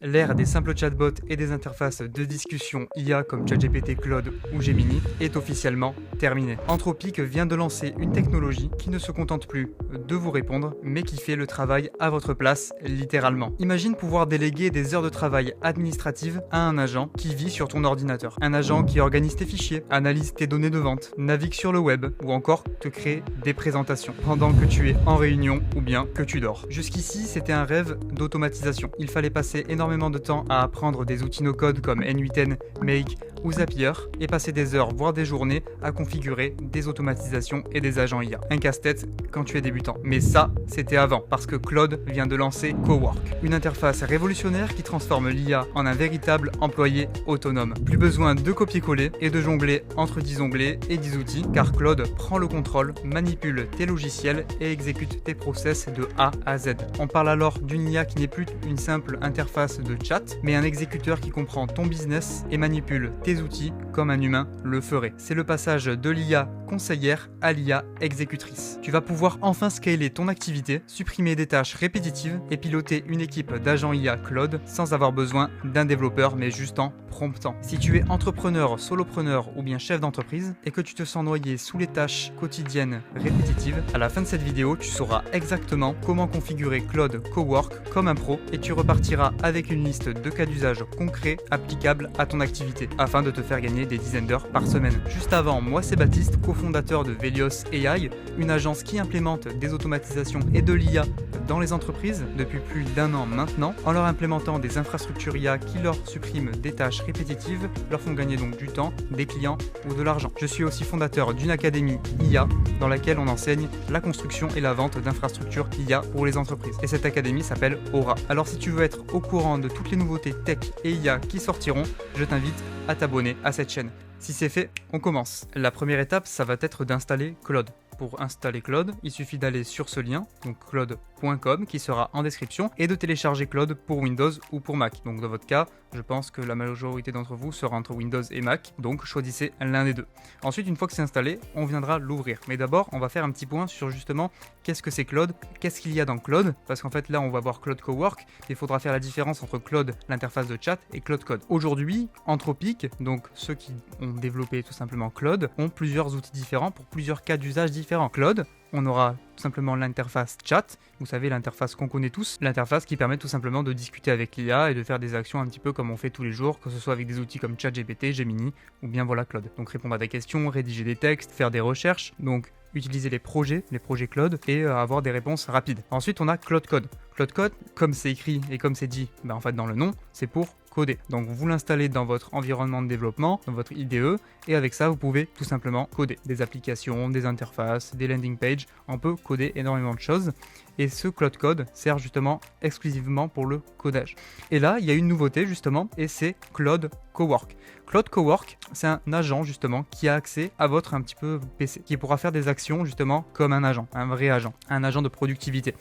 L'ère des simples chatbots et des interfaces de discussion IA comme ChatGPT, Claude ou Gemini est officiellement terminée. Anthropic vient de lancer une technologie qui ne se contente plus de vous répondre, mais qui fait le travail à votre place, littéralement. Imagine pouvoir déléguer des heures de travail administratives à un agent qui vit sur ton ordinateur. Un agent qui organise tes fichiers, analyse tes données de vente, navigue sur le web ou encore te crée des présentations pendant que tu es en réunion ou bien que tu dors. Jusqu'ici, c'était un rêve d'automatisation. Il fallait passer énormément de temps à apprendre des outils no-code comme N8N, Make ou Zapier et passer des heures voire des journées à configurer des automatisations et des agents IA. Un casse-tête quand tu es débutant. Mais ça, c'était avant parce que Claude vient de lancer Cowork, une interface révolutionnaire qui transforme l'IA en un véritable employé autonome. Plus besoin de copier-coller et de jongler entre 10 onglets et 10 outils car Claude prend le contrôle, manipule tes logiciels et exécute tes process de A à Z. On parle alors d'une IA qui n'est plus une simple interface de chat, mais un exécuteur qui comprend ton business et manipule tes outils comme un humain le ferait. C'est le passage de l'IA conseillère à l'IA exécutrice. Tu vas pouvoir enfin scaler ton activité, supprimer des tâches répétitives et piloter une équipe d'agents IA Claude sans avoir besoin d'un développeur mais juste en promptant. Si tu es entrepreneur, solopreneur ou bien chef d'entreprise et que tu te sens noyé sous les tâches quotidiennes répétitives, à la fin de cette vidéo, tu sauras exactement comment configurer Claude Cowork comme un pro et tu repartiras avec une liste de cas d'usage concrets applicables à ton activité afin de te faire gagner des dizaines d'heures par semaine. Juste avant, moi c'est Baptiste, cofondateur de Velios AI, une agence qui implémente des automatisations et de l'IA dans les entreprises depuis plus d'1 an maintenant, en leur implémentant des infrastructures IA qui leur suppriment des tâches répétitives, leur font gagner donc du temps, des clients ou de l'argent. Je suis aussi fondateur d'une académie IA dans laquelle on enseigne la construction et la vente d'infrastructures IA pour les entreprises. Et cette académie s'appelle Aura. Alors si tu veux être au courant de toutes les nouveautés tech et IA qui sortiront, je t'invite à t'abonner à cette chaîne. Si c'est fait, on commence. La première étape, ça va être d'installer Claude. Pour installer Claude, il suffit d'aller sur ce lien, donc claude.com, qui sera en description, et de télécharger Claude pour Windows ou pour Mac. Donc dans votre cas, je pense que la majorité d'entre vous sera entre Windows et Mac, donc choisissez l'un des deux. Ensuite, une fois que c'est installé, on viendra l'ouvrir. Mais d'abord, on va faire un petit point sur justement qu'est-ce que c'est Claude, qu'est-ce qu'il y a dans Claude, parce qu'en fait là, on va voir Claude Cowork, et il faudra faire la différence entre Claude, l'interface de chat, et Claude Code. Aujourd'hui, Anthropic, donc ceux qui ont développé tout simplement Claude, ont plusieurs outils différents pour plusieurs cas d'usage différents. Claude, on aura tout simplement l'interface chat, vous savez l'interface qu'on connaît tous, l'interface qui permet tout simplement de discuter avec l'IA et de faire des actions un petit peu comme on fait tous les jours, que ce soit avec des outils comme ChatGPT, Gemini ou bien voilà Claude. Donc répondre à des questions, rédiger des textes, faire des recherches, donc utiliser les projets Claude et avoir des réponses rapides. Ensuite on a Claude Code. Claude Code, comme c'est écrit et comme c'est dit en fait dans le nom, c'est pour coder. Donc vous l'installez dans votre environnement de développement, dans votre IDE, et avec ça vous pouvez tout simplement coder des applications, des interfaces, des landing pages. On peut coder énormément de choses et ce Claude Code sert justement exclusivement pour le codage. Et là il y a une nouveauté justement et c'est Claude Cowork. Claude Cowork, c'est un agent justement qui a accès à votre un petit peu PC, qui pourra faire des actions justement comme un agent, un vrai agent, un agent de productivité.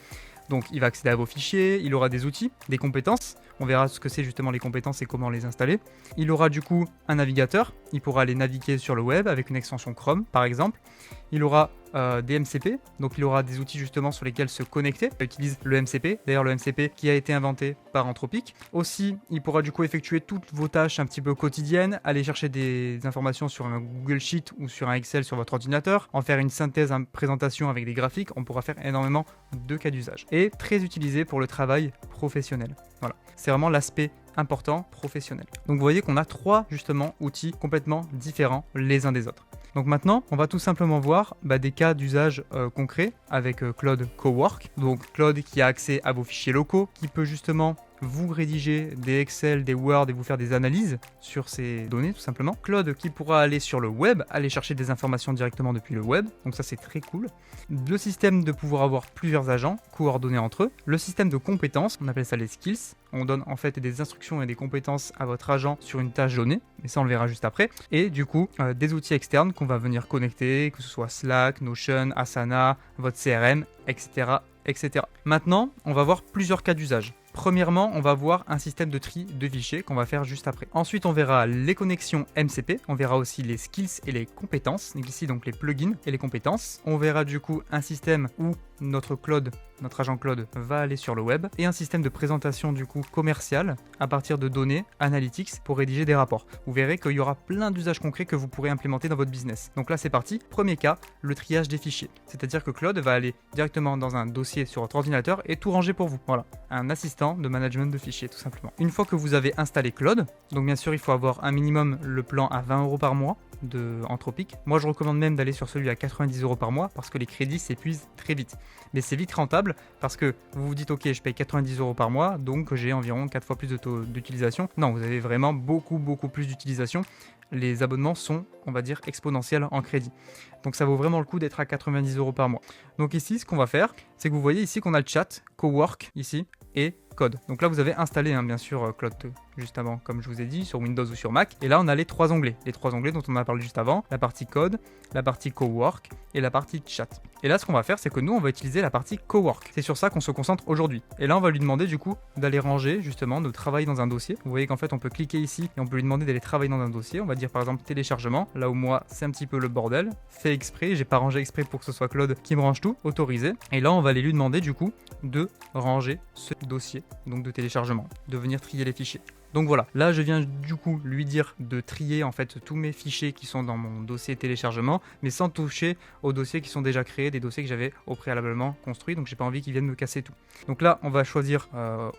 Donc il va accéder à vos fichiers, il aura des outils, des compétences, on verra ce que c'est justement les compétences et comment les installer. Il aura du coup un navigateur, il pourra aller naviguer sur le web avec une extension Chrome par exemple. Il aura des MCP, donc il aura des outils justement sur lesquels se connecter. Il utilise le MCP, d'ailleurs le MCP qui a été inventé par Anthropic. Aussi, il pourra du coup effectuer toutes vos tâches un petit peu quotidiennes, aller chercher des informations sur un Google Sheet ou sur un Excel sur votre ordinateur, en faire une synthèse, une présentation avec des graphiques. On pourra faire énormément de cas d'usage. Et très utilisé pour le travail professionnel. Voilà, c'est vraiment l'aspect important professionnel. Donc vous voyez qu'on a 3 justement outils complètement différents les uns des autres. Donc maintenant, on va tout simplement voir des cas d'usage concrets avec Claude Cowork. Donc Claude qui a accès à vos fichiers locaux, qui peut justement vous rédiger des Excel, des Word et vous faire des analyses sur ces données tout simplement. Claude qui pourra aller sur le web, aller chercher des informations directement depuis le web, donc ça c'est très cool. Le système de pouvoir avoir plusieurs agents coordonnés entre eux. Le système de compétences, on appelle ça les skills. On donne en fait des instructions et des compétences à votre agent sur une tâche donnée, mais ça on le verra juste après. Et du coup, des outils externes qu'on va venir connecter, que ce soit Slack, Notion, Asana, votre CRM, etc. etc. Maintenant, on va voir plusieurs cas d'usage. Premièrement, on va voir un système de tri de fichiers qu'on va faire juste après. Ensuite, on verra les connexions MCP, on verra aussi les skills et les compétences, ici donc les plugins et les compétences. On verra du coup un système où notre Claude, notre agent Claude va aller sur le web et un système de présentation du coup commercial à partir de données analytics pour rédiger des rapports. Vous verrez qu'il y aura plein d'usages concrets que vous pourrez implémenter dans votre business. Donc là c'est parti. Premier cas, le triage des fichiers. C'est-à-dire que Claude va aller directement dans un dossier sur votre ordinateur et tout ranger pour vous. Voilà, un assistant de management de fichiers tout simplement. Une fois que vous avez installé Claude, donc bien sûr il faut avoir un minimum le plan à 20 € par mois de Anthropic. Moi je recommande même d'aller sur celui à 90 € par mois parce que les crédits s'épuisent très vite. Mais c'est vite rentable parce que vous vous dites ok je paye 90 € par mois donc j'ai environ 4 fois plus de taux d'utilisation. Non, vous avez vraiment beaucoup plus d'utilisation. Les abonnements sont, on va dire, exponentiels en crédit. Donc ça vaut vraiment le coup d'être à 90 € par mois. Donc ici, ce qu'on va faire, c'est que vous voyez ici qu'on a le chat, Cowork ici, et Code. Donc là, vous avez installé, bien sûr, Claude juste avant, comme je vous ai dit, sur Windows ou sur Mac. Et là, on a les trois onglets dont on a parlé juste avant, la partie Code, la partie Cowork et la partie Chat. Et là, ce qu'on va faire, c'est que nous, on va utiliser la partie Cowork. C'est sur ça qu'on se concentre aujourd'hui. Et là, on va lui demander du coup d'aller ranger, justement, de travailler dans un dossier. Vous voyez qu'en fait, on peut cliquer ici et on peut lui demander d'aller travailler dans un dossier. On va dire par exemple téléchargement. Là où moi, c'est un petit peu le bordel. Fait exprès, j'ai pas rangé exprès pour que ce soit Claude qui me range tout. Autorisé. Et là, on va aller lui demander du coup de ranger ce dossier, donc de téléchargement, de venir trier les fichiers. Donc voilà, là je viens du coup lui dire de trier en fait tous mes fichiers qui sont dans mon dossier téléchargement, mais sans toucher aux dossiers qui sont déjà créés, des dossiers que j'avais au préalablement construits, donc j'ai pas envie qu'ils viennent me casser tout. Donc là on va choisir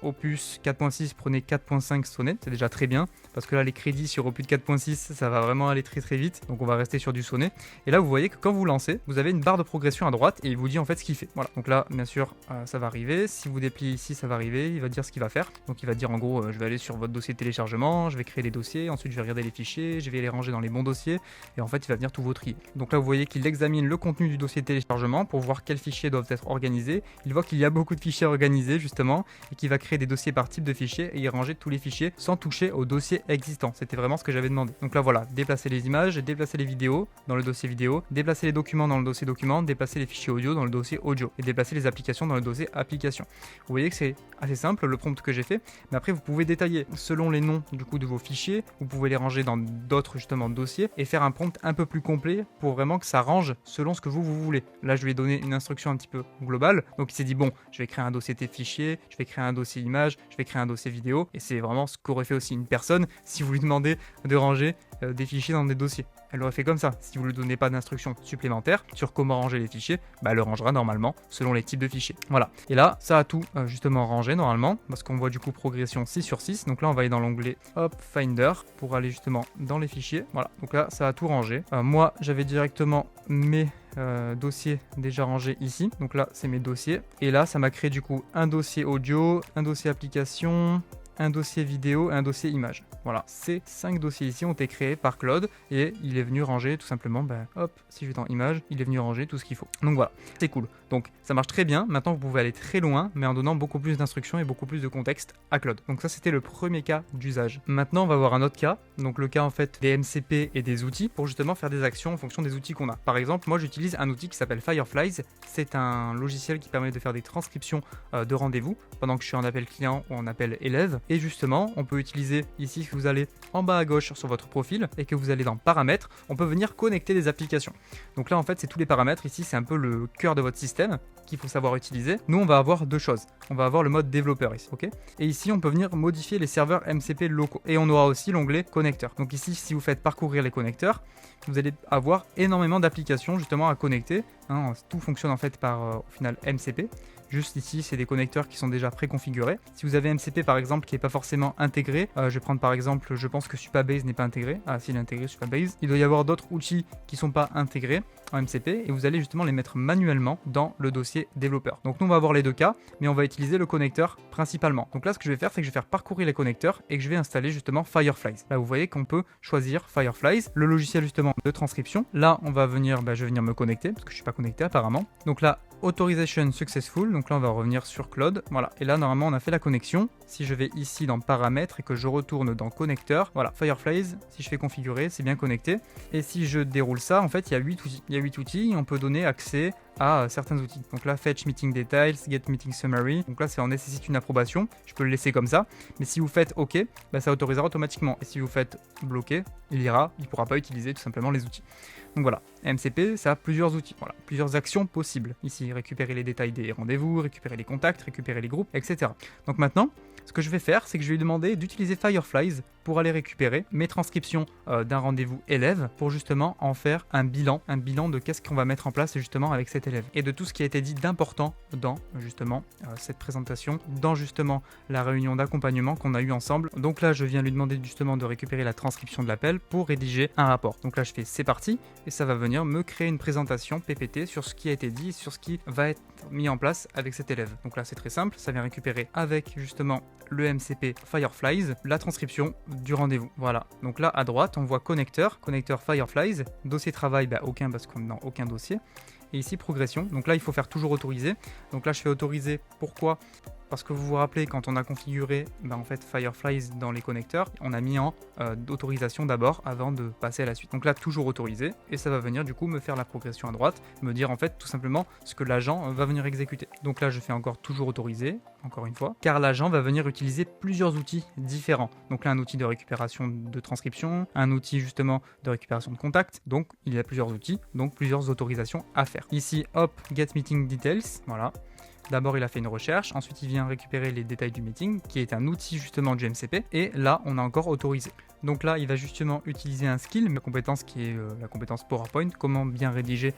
Opus 4.6, prenez 4.5 Sonnet, c'est déjà très bien, parce que là les crédits sur Opus 4.6 ça va vraiment aller très vite, donc on va rester sur du Sonnet. Et là vous voyez que quand vous lancez, vous avez une barre de progression à droite et il vous dit en fait ce qu'il fait. Voilà, donc là bien sûr ça va arriver, si vous dépliez ici ça va arriver, il va dire ce qu'il va faire, donc il va dire en gros je vais aller sur votre dossier de téléchargement, je vais créer des dossiers, ensuite je vais regarder les fichiers, je vais les ranger dans les bons dossiers et en fait il va venir tout vous trier. Donc là vous voyez qu'il examine le contenu du dossier de téléchargement pour voir quels fichiers doivent être organisés. Il voit qu'il y a beaucoup de fichiers organisés justement et qu'il va créer des dossiers par type de fichiers et y ranger tous les fichiers sans toucher aux dossiers existants. C'était vraiment ce que j'avais demandé. Donc là voilà, déplacer les images, déplacer les vidéos dans le dossier vidéo, déplacer les documents dans le dossier documents, déplacer les fichiers audio dans le dossier audio et déplacer les applications dans le dossier applications. Vous voyez que c'est assez simple le prompt que j'ai fait, mais après vous pouvez détailler selon les noms du coup de vos fichiers, vous pouvez les ranger dans d'autres justement dossiers et faire un prompt un peu plus complet pour vraiment que ça range selon ce que vous voulez. Là je lui ai donné une instruction un petit peu globale, donc il s'est dit bon je vais créer un dossier fichiers, je vais créer un dossier image, je vais créer un dossier vidéo et c'est vraiment ce qu'aurait fait aussi une personne si vous lui demandez de ranger des fichiers dans des dossiers. Elle l'aurait fait comme ça. Si vous ne lui donnez pas d'instructions supplémentaires sur comment ranger les fichiers, elle le rangera normalement selon les types de fichiers. Voilà. Et là, ça a tout justement rangé normalement, parce qu'on voit du coup progression 6 sur 6. Donc là, on va aller dans l'onglet Hop Finder pour aller justement dans les fichiers. Voilà. Donc là, ça a tout rangé. Moi, j'avais directement mes dossiers déjà rangés ici. Donc là, c'est mes dossiers. Et là, ça m'a créé du coup un dossier audio, un dossier application, un dossier vidéo et un dossier image. Voilà, ces 5 dossiers ici ont été créés par Claude et il est venu ranger tout simplement, hop, si je vais dans image, il est venu ranger tout ce qu'il faut. Donc voilà, c'est cool. Donc ça marche très bien. Maintenant vous pouvez aller très loin, mais en donnant beaucoup plus d'instructions et beaucoup plus de contexte à Claude. Donc ça c'était le premier cas d'usage. Maintenant on va voir un autre cas, donc le cas en fait des MCP et des outils pour justement faire des actions en fonction des outils qu'on a. Par exemple, moi j'utilise un outil qui s'appelle Fireflies. C'est un logiciel qui permet de faire des transcriptions de rendez-vous pendant que je suis en appel client ou en appel élève. Et justement, on peut utiliser ici, si vous allez en bas à gauche sur votre profil et que vous allez dans paramètres, on peut venir connecter des applications. Donc là, en fait, c'est tous les paramètres. Ici, c'est un peu le cœur de votre système qu'il faut savoir utiliser. Nous, on va avoir deux choses. On va avoir le mode développeur ici, ok ? Et ici, on peut venir modifier les serveurs MCP locaux. Et on aura aussi l'onglet connecteur. Donc ici, si vous faites parcourir les connecteurs, vous allez avoir énormément d'applications justement à connecter. Tout fonctionne en fait par, au final, MCP. Juste ici, c'est des connecteurs qui sont déjà préconfigurés. Si vous avez MCP par exemple qui n'est pas forcément intégré, je vais prendre par exemple, je pense que Supabase n'est pas intégré. Ah, s'il est intégré, Supabase. Il doit y avoir d'autres outils qui ne sont pas intégrés en MCP et vous allez justement les mettre manuellement dans le dossier développeur. Donc nous, on va avoir les deux cas, mais on va utiliser le connecteur principalement. Donc là, ce que je vais faire, c'est que je vais faire parcourir les connecteurs et que je vais installer justement Fireflies. Là, vous voyez qu'on peut choisir Fireflies, le logiciel justement de transcription. Là, on va venir, je vais venir me connecter parce que je ne suis pas connecté apparemment. Donc là, Authorization Successful, donc là on va revenir sur Claude, voilà, et là normalement on a fait la connexion, si je vais ici dans paramètres et que je retourne dans connecteur, voilà, Fireflies, si je fais configurer, c'est bien connecté. Et si je déroule ça, en fait, il y a 8 outils. Il y a 8 outils et on peut donner accès à certains outils. Donc là, Fetch Meeting Details, Get Meeting Summary. Donc là, ça en nécessite une approbation. Je peux le laisser comme ça. Mais si vous faites OK, bah, ça autorisera automatiquement. Et si vous faites bloquer, il ne pourra pas utiliser tout simplement les outils. Donc voilà, MCP, ça a plusieurs outils, voilà, plusieurs actions possibles. Ici, récupérer les détails des rendez-vous, récupérer les contacts, récupérer les groupes, etc. Donc maintenant, ce que je vais faire, c'est que je vais lui demander d'utiliser Fireflies pour aller récupérer mes transcriptions d'un rendez-vous élève pour justement en faire un bilan de qu'est-ce qu'on va mettre en place justement avec cet élève et de tout ce qui a été dit d'important dans justement cette présentation, dans justement la réunion d'accompagnement qu'on a eu ensemble. Donc là, je viens lui demander justement de récupérer la transcription de l'appel pour rédiger un rapport. Donc là, je fais c'est parti et ça va venir me créer une présentation PPT sur ce qui a été dit, sur ce qui va être mis en place avec cet élève. Donc là, c'est très simple, ça vient récupérer avec justement le MCP Fireflies, la transcription du rendez-vous. Voilà, donc là à droite, on voit connecteur Fireflies, dossier travail, aucun parce qu'on est dans aucun dossier. Et ici progression, donc là il faut faire toujours autoriser. Donc là je fais autoriser, pourquoi ? Parce que vous vous rappelez, quand on a configuré en fait Fireflies dans les connecteurs, on a mis en d'autorisation d'abord avant de passer à la suite. Donc là, toujours autorisé, et ça va venir du coup me faire la progression à droite, me dire en fait tout simplement ce que l'agent va venir exécuter. Donc là, je fais encore toujours autorisé, encore une fois, car l'agent va venir utiliser plusieurs outils différents. Donc là, un outil de récupération de transcription, un outil justement de récupération de contact, donc il y a plusieurs outils, donc plusieurs autorisations à faire. Ici, hop, Get Meeting Details, voilà. D'abord, il a fait une recherche, ensuite il vient récupérer les détails du meeting, qui est un outil justement du MCP, et là, on a encore autorisé. Donc là, il va justement utiliser un skill, ma compétence qui est la compétence PowerPoint, comment bien rédiger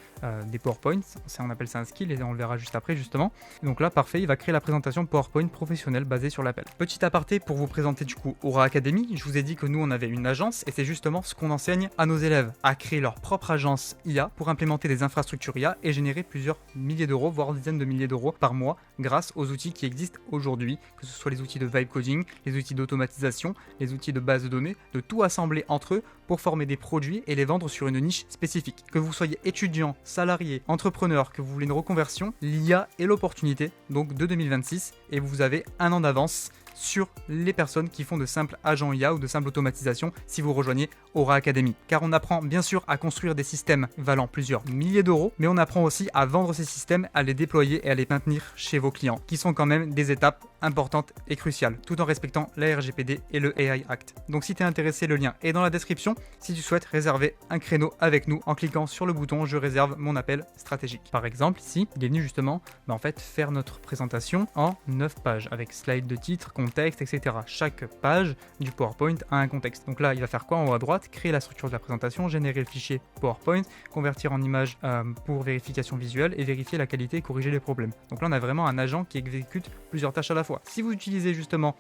des PowerPoints, on appelle ça un skill et on le verra juste après justement. Donc là, parfait, il va créer la présentation PowerPoint professionnelle basée sur l'appel. Petit aparté pour vous présenter du coup Aura Academy, je vous ai dit que nous on avait une agence et c'est justement ce qu'on enseigne à nos élèves, à créer leur propre agence IA pour implémenter des infrastructures IA et générer plusieurs milliers d'euros, voire dizaines de milliers d'euros par mois grâce aux outils qui existent aujourd'hui, que ce soit les outils de vibe coding, les outils d'automatisation, les outils de base de données, de tout assembler entre eux pour former des produits et les vendre sur une niche spécifique. Que vous soyez étudiant, salarié, entrepreneur, que vous voulez une reconversion, l'IA est l'opportunité donc de 2026 et vous avez un an d'avance sur les personnes qui font de simples agents IA ou de simple automatisation si vous rejoignez Aura Academy. Car on apprend bien sûr à construire des systèmes valant plusieurs milliers d'euros, mais on apprend aussi à vendre ces systèmes, à les déployer et à les maintenir chez vos clients, qui sont quand même des étapes importantes et cruciales, tout en respectant la RGPD et le AI Act. Donc si tu es intéressé, le lien est dans la description, si tu souhaites réserver un créneau avec nous en cliquant sur le bouton « Je réserve mon appel stratégique ». Par exemple, ici, il est venu justement en fait, faire notre présentation en 9 pages, avec slide de titre, contexte, etc. Chaque page du PowerPoint a un contexte. Donc là, il va faire quoi en haut à droite? Créer la structure de la présentation, générer le fichier PowerPoint, convertir en image pour vérification visuelle et vérifier la qualité et corriger les problèmes. Donc là, on a vraiment un agent qui exécute plusieurs tâches à la fois. Si vous utilisez justement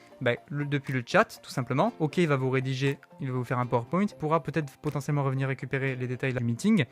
depuis le chat, tout simplement, OK, il va vous rédiger, il va vous faire un PowerPoint, il pourra peut-être potentiellement revenir récupérer les détails du meeting.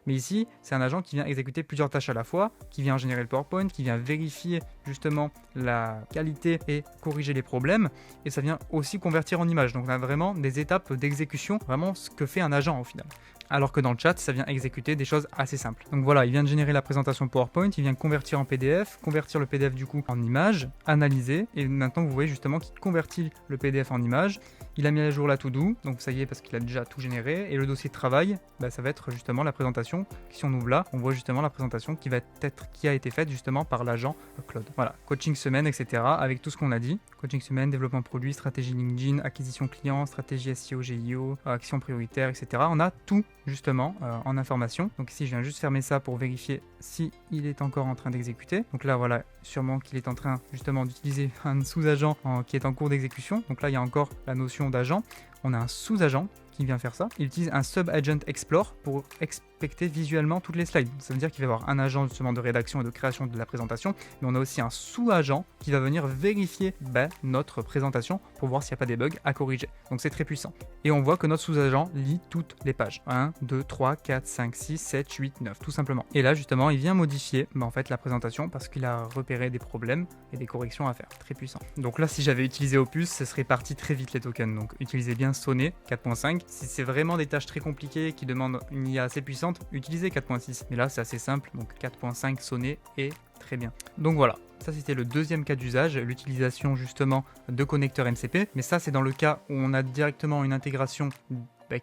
Mais ici, c'est un agent qui vient exécuter plusieurs tâches à la fois, qui vient générer le PowerPoint, qui vient vérifier justement la qualité et corriger les problèmes. Et ça vient aussi convertir en image. Donc on a vraiment des étapes d'exécution, vraiment ce que fait un agent au final. Alors que dans le chat, ça vient exécuter des choses assez simples. Donc voilà, il vient de générer la présentation PowerPoint, il vient convertir en PDF, convertir le PDF du coup en image, analyser, et maintenant vous voyez justement qu'il convertit le PDF en image. Il a mis à jour la to-do, donc ça y est parce qu'il a déjà tout généré, et le dossier de travail, ça va être justement la présentation. Si on ouvre là, on voit justement la présentation qui a été faite justement par l'agent Claude. Voilà, coaching semaine, etc. avec tout ce qu'on a dit. Coaching semaine, développement produit, stratégie LinkedIn, acquisition client, stratégie SEO, GIO, action prioritaire, etc. On a tout justement en information. Donc ici, je viens juste fermer ça pour vérifier si il est encore en train d'exécuter. Donc là, voilà, sûrement qu'il est en train justement d'utiliser un sous-agent qui est en cours d'exécution. Donc là, il y a encore la notion d'agent. On a un sous-agent qui vient faire ça. Il utilise un Sub-Agent Explore pour inspecter visuellement toutes les slides. Ça veut dire qu'il va y avoir un agent justement de rédaction et de création de la présentation, mais on a aussi un sous-agent qui va venir vérifier notre présentation pour voir s'il n'y a pas des bugs à corriger. Donc c'est très puissant. Et on voit que notre sous-agent lit toutes les pages. 1, 2, 3, 4, 5, 6, 7, 8, 9, tout simplement. Et là justement, il vient modifier en fait la présentation parce qu'il a repéré des problèmes et des corrections à faire. Très puissant. Donc là, si j'avais utilisé Opus, ce serait parti très vite les tokens. Donc utilisez bien bien sonner 4.5. Si c'est vraiment des tâches très compliquées qui demandent une IA assez puissante, utilisez 4.6. Mais là, c'est assez simple, donc 4.5 sonner est très bien. Donc voilà. Ça, c'était le deuxième cas d'usage, l'utilisation justement de connecteurs MCP. Mais ça, c'est dans le cas où on a directement une intégration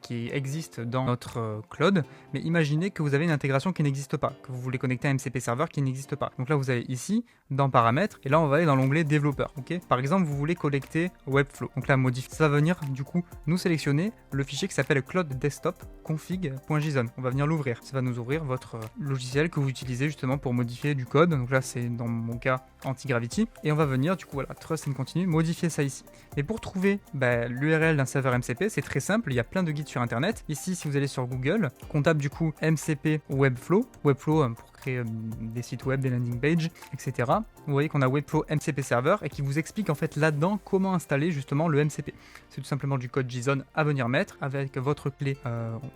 qui existe dans notre cloud, mais imaginez que vous avez une intégration qui n'existe pas, que vous voulez connecter à un MCP serveur qui n'existe pas. Donc là, vous allez ici, dans paramètres, et là, on va aller dans l'onglet développeur. Ok. Par exemple, vous voulez connecter Webflow. Donc là, modifier. Ça va venir, du coup, nous sélectionner le fichier qui s'appelle cloud desktop config.json. On va venir l'ouvrir. Ça va nous ouvrir votre logiciel que vous utilisez justement pour modifier du code. Donc là, c'est dans mon cas Antigravity. Et on va venir, du coup, voilà, trust and continue, modifier ça ici. Et pour trouver l'URL d'un serveur MCP, c'est très simple. Il y a plein de guides sur internet. Ici, si vous allez sur Google, on tape du coup MCP Webflow pour créer des sites web, des landing pages, etc. Vous voyez qu'on a Webflow MCP Server et qui vous explique en fait là-dedans comment installer justement le MCP. C'est tout simplement du code JSON à venir mettre avec votre clé,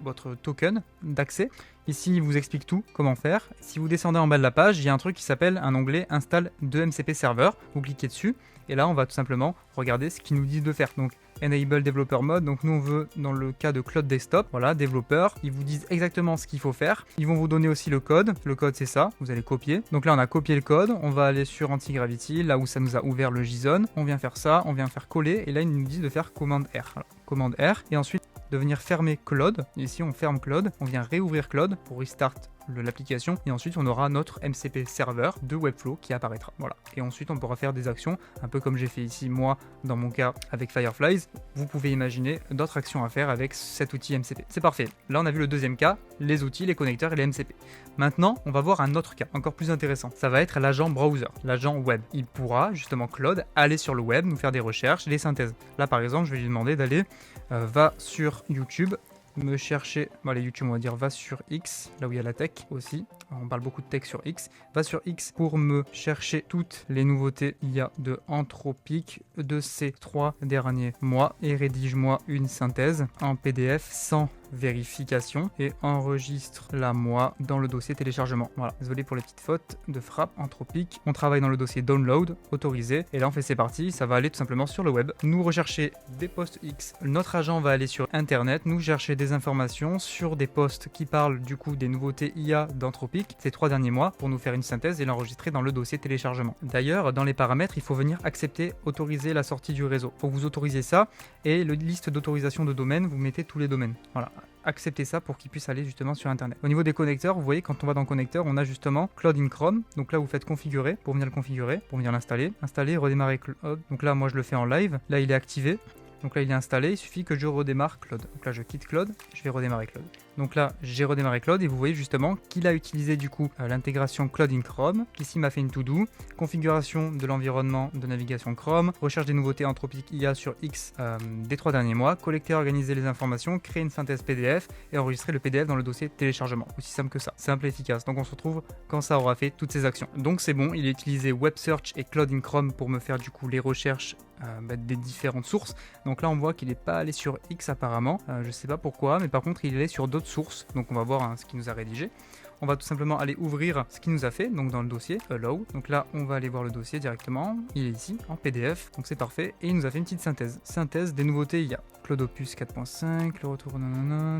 votre token d'accès. Ici, il vous explique tout, comment faire. Si vous descendez en bas de la page, il y a un truc qui s'appelle un onglet Install de MCP Server. Vous cliquez dessus et là, on va tout simplement regarder ce qu'il nous dit de faire. Donc, Enable Developer Mode, donc nous on veut dans le cas de Cloud Desktop, voilà, développeur, ils vous disent exactement ce qu'il faut faire, ils vont vous donner aussi le code c'est ça, vous allez copier, donc là on a copié le code, on va aller sur Antigravity, là où ça nous a ouvert le JSON, on vient faire ça, on vient faire coller, et là ils nous disent de faire commande R, voilà. Commande R, et ensuite de venir fermer Cloud, ici on ferme Cloud, on vient réouvrir Cloud pour restart l'application et ensuite on aura notre MCP serveur de Webflow qui apparaîtra. Voilà. Et ensuite on pourra faire des actions, un peu comme j'ai fait ici moi dans mon cas avec Fireflies. Vous pouvez imaginer d'autres actions à faire avec cet outil MCP. C'est parfait. Là on a vu le deuxième cas, les outils, les connecteurs et les MCP. Maintenant on va voir un autre cas encore plus intéressant. Ça va être l'agent browser, l'agent web. Il pourra justement Claude aller sur le web, nous faire des recherches, des synthèses. Là par exemple je vais lui demander d'aller va sur YouTube, me chercher, allez YouTube on va dire va sur X, là où il y a la tech aussi, on parle beaucoup de tech sur X, va sur X pour me chercher toutes les nouveautés IA de Anthropic de ces 3 derniers mois et rédige-moi une synthèse en PDF sans vérification et enregistre-la moi dans le dossier téléchargement. Voilà, désolé pour les petites fautes de frappe Anthropic. On travaille dans le dossier download, autorisé, et là on fait c'est parti, ça va aller tout simplement sur le web. Nous rechercher des posts X, notre agent va aller sur internet, nous chercher des informations sur des posts qui parlent du coup des nouveautés IA d'Anthropic ces 3 derniers mois pour nous faire une synthèse et l'enregistrer dans le dossier téléchargement. D'ailleurs, dans les paramètres, il faut venir accepter, autoriser la sortie du réseau. Pour vous autoriser ça, et la liste d'autorisation de domaine, vous mettez tous les domaines. Voilà. Accepter ça pour qu'il puisse aller justement sur internet. Au niveau des connecteurs, vous voyez quand on va dans connecteur, on a justement Cloud in Chrome. Donc là vous faites configurer pour venir le configurer, pour venir l'installer, redémarrer Cloud. Donc là moi je le fais en live, là il est activé. Donc là il est installé, il suffit que je redémarre Cloud. Donc là je quitte Cloud, je vais redémarrer Cloud. Donc là j'ai redémarré Cloud et vous voyez justement qu'il a utilisé du coup l'intégration Cloud in Chrome, qui ici m'a fait une to-do, configuration de l'environnement de navigation Chrome, recherche des nouveautés Anthropic IA sur X des 3 derniers mois, collecter, organiser les informations, créer une synthèse PDF et enregistrer le PDF dans le dossier téléchargement. Aussi simple que ça, simple et efficace. Donc on se retrouve quand ça aura fait toutes ces actions. Donc c'est bon, il a utilisé Web Search et Cloud in Chrome pour me faire du coup les recherches des différentes sources. Donc là on voit qu'il n'est pas allé sur X apparemment, je sais pas pourquoi, mais par contre il est allé sur d'autres sources. Donc on va voir ce qu'il nous a rédigé. On va tout simplement aller ouvrir ce qu'il nous a fait, donc dans le dossier Allow. Donc là, on va aller voir le dossier directement. Il est ici, en PDF, donc c'est parfait. Et il nous a fait une petite synthèse. Synthèse des nouveautés IA. Cloud Opus 4.5, le retour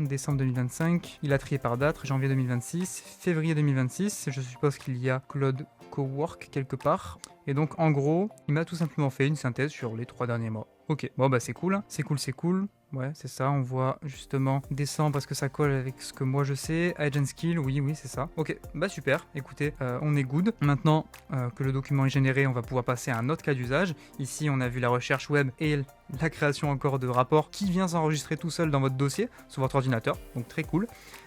décembre 2025. Il a trié par date, janvier 2026, février 2026. Je suppose qu'il y a Cloud Cowork quelque part. Et donc en gros, il m'a tout simplement fait une synthèse sur les 3 derniers mois. Ok, bon bah c'est cool, c'est cool. Ouais, c'est ça, on voit justement décembre parce que ça colle avec ce que moi je sais. Agent Skill, oui, c'est ça. Ok, bah super, écoutez, on est good. Maintenant que le document est généré, on va pouvoir passer à un autre cas d'usage. Ici, on a vu la recherche web et la création encore de rapports qui vient s'enregistrer tout seul dans votre dossier sur votre ordinateur, donc très cool.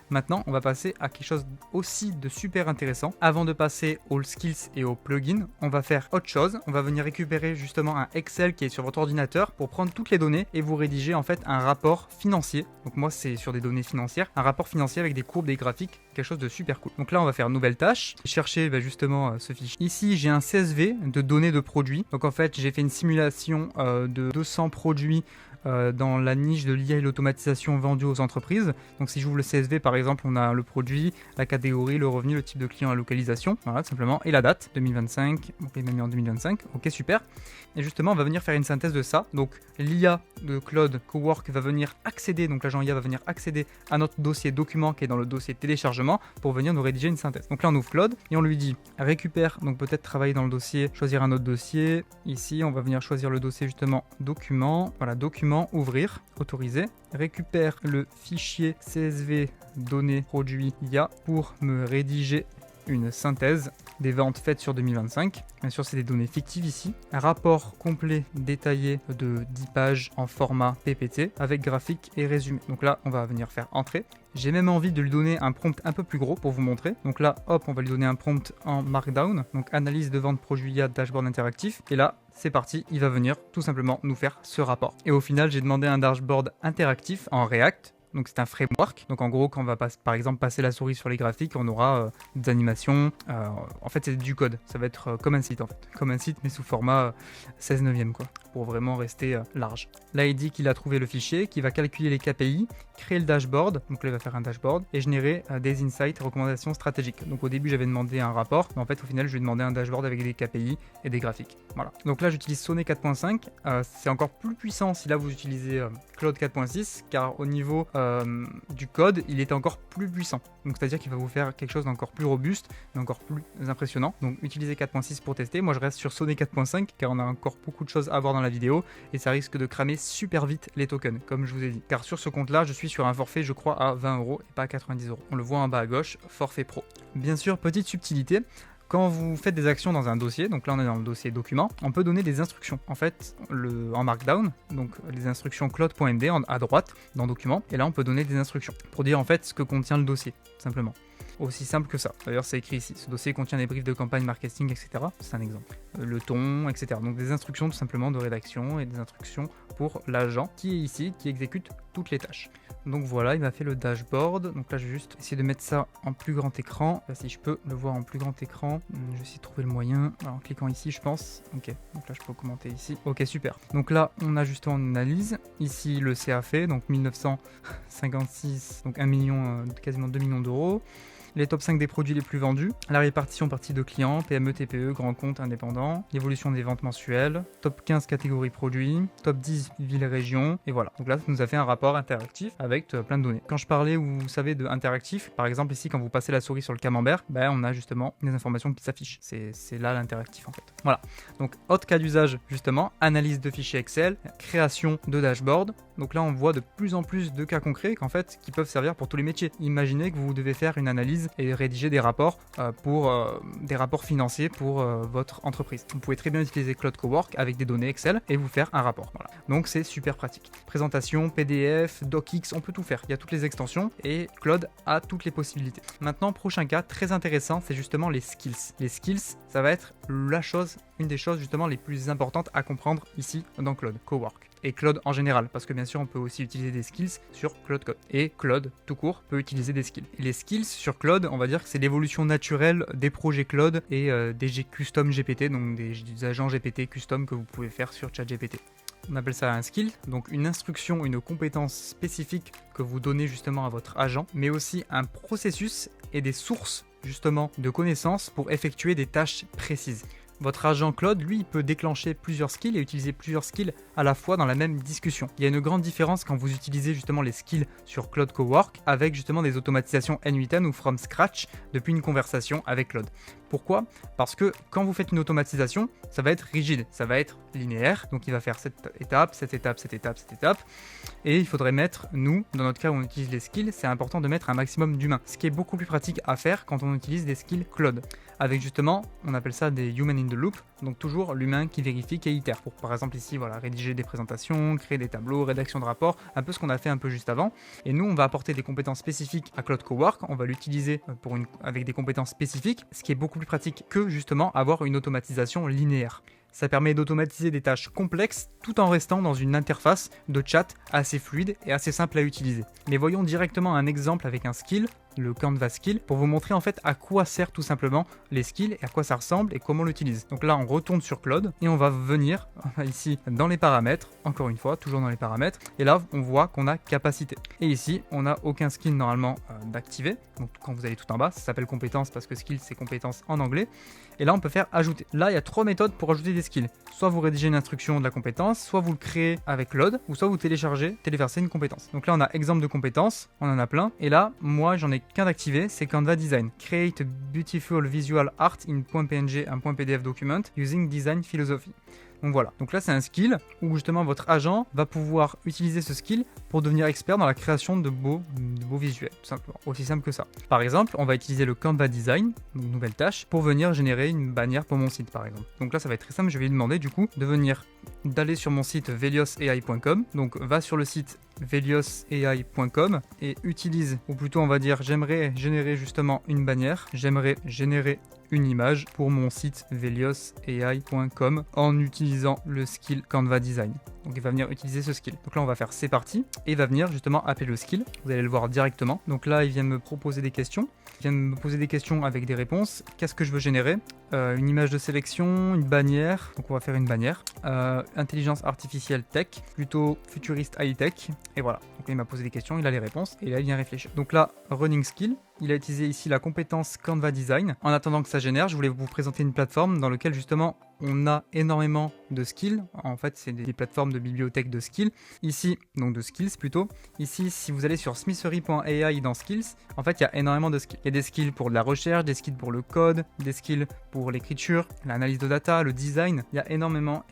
Maintenant, on va passer à quelque chose aussi de super intéressant. Avant de passer aux skills et aux plugins, on va faire autre chose. On va venir récupérer justement un Excel qui est sur votre ordinateur pour prendre toutes les données et vous rédiger en fait un rapport financier. Donc moi, c'est sur des données financières, un rapport financier avec des courbes, des graphiques quelque chose de super cool. Donc là, on va faire nouvelle tâche, chercher justement ce fichier. Ici, j'ai un CSV de données de produits. Donc en fait, j'ai fait une simulation de 200 produits dans la niche de l'IA et l'automatisation vendue aux entreprises. Donc si j'ouvre le CSV par exemple, on a le produit, la catégorie, le revenu, le type de client, la localisation, voilà tout simplement, et la date, 2025, donc il m'a mis en 2025, ok super. Et justement on va venir faire une synthèse de ça, donc l'IA de Claude Cowork va venir accéder, donc l'agent IA va venir accéder à notre dossier document qui est dans le dossier téléchargement pour venir nous rédiger une synthèse. Donc là on ouvre Claude et on lui dit récupère, donc peut-être travailler dans le dossier, choisir un autre dossier, ici on va venir choisir le dossier justement document, voilà document, ouvrir, autoriser, récupère le fichier CSV données produits IA pour me rédiger une synthèse des ventes faites sur 2025. Bien sûr, c'est des données fictives ici. Un rapport complet détaillé de 10 pages en format PPT avec graphique et résumé. Donc là, on va venir faire entrer. J'ai même envie de lui donner un prompt un peu plus gros pour vous montrer. Donc là, hop, on va lui donner un prompt en Markdown. Donc analyse de vente produit IA, dashboard interactif. Et là, c'est parti, il va venir tout simplement nous faire ce rapport. Et au final, j'ai demandé un dashboard interactif en React. Donc c'est un framework. Donc en gros, quand on va par exemple passer la souris sur les graphiques, on aura des animations. En fait, c'est du code. Ça va être comme un site en fait. Comme un site, mais sous format 16 neuvième quoi. Pour vraiment rester large. Là, il dit qu'il a trouvé le fichier, qu'il va calculer les KPI, créer le dashboard. Donc là, il va faire un dashboard et générer des insights et recommandations stratégiques. Donc au début, j'avais demandé un rapport, mais en fait, au final, je lui ai demandé un dashboard avec des KPI et des graphiques. Voilà. Donc là, j'utilise Sonnet 4.5. C'est encore plus puissant si là, vous utilisez Claude 4.6, car au niveau du code, il est encore plus puissant. Donc c'est-à-dire qu'il va vous faire quelque chose d'encore plus robuste et encore plus impressionnant. Donc utilisez 4.6 pour tester. Moi, je reste sur Sonnet 4.5 car on a encore beaucoup de choses à voir dans la vidéo et ça risque de cramer super vite les tokens, comme je vous ai dit. Car sur ce compte-là, je suis sur un forfait, je crois, à 20 € et pas à 90 €. On le voit en bas à gauche, forfait pro. Bien sûr, petite subtilité. Quand vous faites des actions dans un dossier, donc là on est dans le dossier document, on peut donner des instructions. En fait, en Markdown, donc les instructions Claude.md à droite dans document, et là on peut donner des instructions pour dire en fait ce que contient le dossier, simplement. Aussi simple que ça. D'ailleurs, c'est écrit ici. Ce dossier contient des briefs de campagne marketing, etc. C'est un exemple. Le ton, etc. Donc des instructions tout simplement de rédaction et des instructions pour l'agent qui est ici, qui exécute toutes les tâches. Donc voilà, il m'a fait le dashboard. Donc là, je vais juste essayer de mettre ça en plus grand écran. Là, si je peux le voir en plus grand écran, je vais essayer de trouver le moyen. Alors, en cliquant ici, je pense. Ok, donc là, je peux commenter ici. Ok, super. Donc là, on a justement une analyse. Ici, le CAF, donc 1956, donc 1 million, quasiment 2 millions d'euros. Les top 5 des produits les plus vendus, la répartition par type de clients, PME, TPE, grands comptes, indépendants, l'évolution des ventes mensuelles, top 15 catégories produits, top 10 villes et régions, et voilà. Donc là, ça nous a fait un rapport interactif avec plein de données. Quand je parlais, vous savez, de interactif, par exemple ici, quand vous passez la souris sur le camembert, on a justement des informations qui s'affichent. C'est là l'interactif en fait. Voilà. Donc, autre cas d'usage, justement, analyse de fichiers Excel, création de dashboard. Donc là, on voit de plus en plus de cas concrets qui peuvent servir pour tous les métiers. Imaginez que vous devez faire une analyse et rédiger des rapports des rapports financiers pour votre entreprise. Vous pouvez très bien utiliser Claude Cowork avec des données Excel et vous faire un rapport. Voilà. Donc c'est super pratique. Présentation, PDF, DocX, on peut tout faire. Il y a toutes les extensions et Claude a toutes les possibilités. Maintenant, prochain cas très intéressant, c'est justement les skills. Les skills, ça va être une des choses justement les plus importantes à comprendre ici dans Claude Cowork. Et Claude en général, parce que bien sûr on peut aussi utiliser des skills sur Claude Code. Et Claude tout court peut utiliser des skills. Et les skills sur Claude, on va dire que c'est l'évolution naturelle des projets Claude et des custom GPT, donc des agents GPT custom que vous pouvez faire sur ChatGPT. On appelle ça un skill, donc une instruction, une compétence spécifique que vous donnez justement à votre agent, mais aussi un processus et des sources justement de connaissances pour effectuer des tâches précises. Votre agent Claude, lui, il peut déclencher plusieurs skills et utiliser plusieurs skills à la fois dans la même discussion. Il y a une grande différence quand vous utilisez justement les skills sur Claude Cowork avec justement des automatisations N8N ou from scratch depuis une conversation avec Claude. Pourquoi ? Parce que quand vous faites une automatisation, ça va être rigide, ça va être linéaire, donc il va faire cette étape, cette étape, cette étape, cette étape, et il faudrait mettre, nous, dans notre cas où on utilise les skills, c'est important de mettre un maximum d'humains, ce qui est beaucoup plus pratique à faire quand on utilise des skills Claude, avec justement, on appelle ça des human in the loop, donc toujours l'humain qui vérifie, qui itère, pour par exemple ici, voilà, rédiger des présentations, créer des tableaux, rédaction de rapports, un peu ce qu'on a fait un peu juste avant, et nous, on va apporter des compétences spécifiques à Claude Cowork, on va l'utiliser avec des compétences spécifiques, ce qui est beaucoup plus pratique que justement avoir une automatisation linéaire. Ça permet d'automatiser des tâches complexes tout en restant dans une interface de chat assez fluide et assez simple à utiliser. Mais voyons directement un exemple avec un skill le Canva Skill pour vous montrer en fait à quoi sert tout simplement les skills et à quoi ça ressemble et comment on l'utilise. Donc là, on retourne sur Claude et on va venir ici dans les paramètres, encore une fois, toujours dans les paramètres. Et là, on voit qu'on a capacité. Et ici, on n'a aucun skill normalement d'activer. Donc quand vous allez tout en bas, ça s'appelle compétences parce que skill, c'est compétences en anglais. Et là, on peut faire ajouter. Là, il y a 3 méthodes pour ajouter des skills. Soit vous rédigez une instruction de la compétence, soit vous le créez avec Claude, ou soit vous téléversez une compétence. Donc là, on a exemple de compétences, on en a plein. Et là, moi, j'en ai qu'un d'activé, c'est Canva Design. Create a beautiful visual art in .png and .pdf document using design philosophy. Donc voilà, donc là c'est un skill où justement votre agent va pouvoir utiliser ce skill pour devenir expert dans la création de beaux visuels, tout simplement, aussi simple que ça. Par exemple, on va utiliser le Canva Design, donc nouvelle tâche, pour venir générer une bannière pour mon site par exemple. Donc là ça va être très simple, je vais lui demander du coup d'aller sur mon site veliosai.com, donc va sur le site veliosai.com et utilise, ou plutôt on va dire j'aimerais générer justement une bannière, j'aimerais générer une image pour mon site veliosai.com en utilisant le skill Canva Design. Donc il va venir utiliser ce skill. Donc là on va faire c'est parti et il va venir justement appeler le skill. Vous allez le voir directement. Donc là il vient me proposer des questions. Il vient me poser des questions avec des réponses. Qu'est-ce que je veux générer? Une image de sélection, une bannière. Donc on va faire une bannière. Intelligence artificielle tech, plutôt futuriste high-tech. Et voilà. Donc là, il m'a posé des questions, il a les réponses et là il vient réfléchir. Donc là, running skill. Il a utilisé ici la compétence Canva Design. En attendant que ça génère, je voulais vous présenter une plateforme dans laquelle justement on a énormément de skills. En fait, c'est des plateformes de bibliothèque de skills. Ici, donc de skills plutôt. Ici, si vous allez sur smithery.ai dans skills, en fait, il y a énormément de skills. Il y a des skills pour de la recherche, des skills pour le code, des skills pour l'écriture, l'analyse de data, le design. Il y a énormément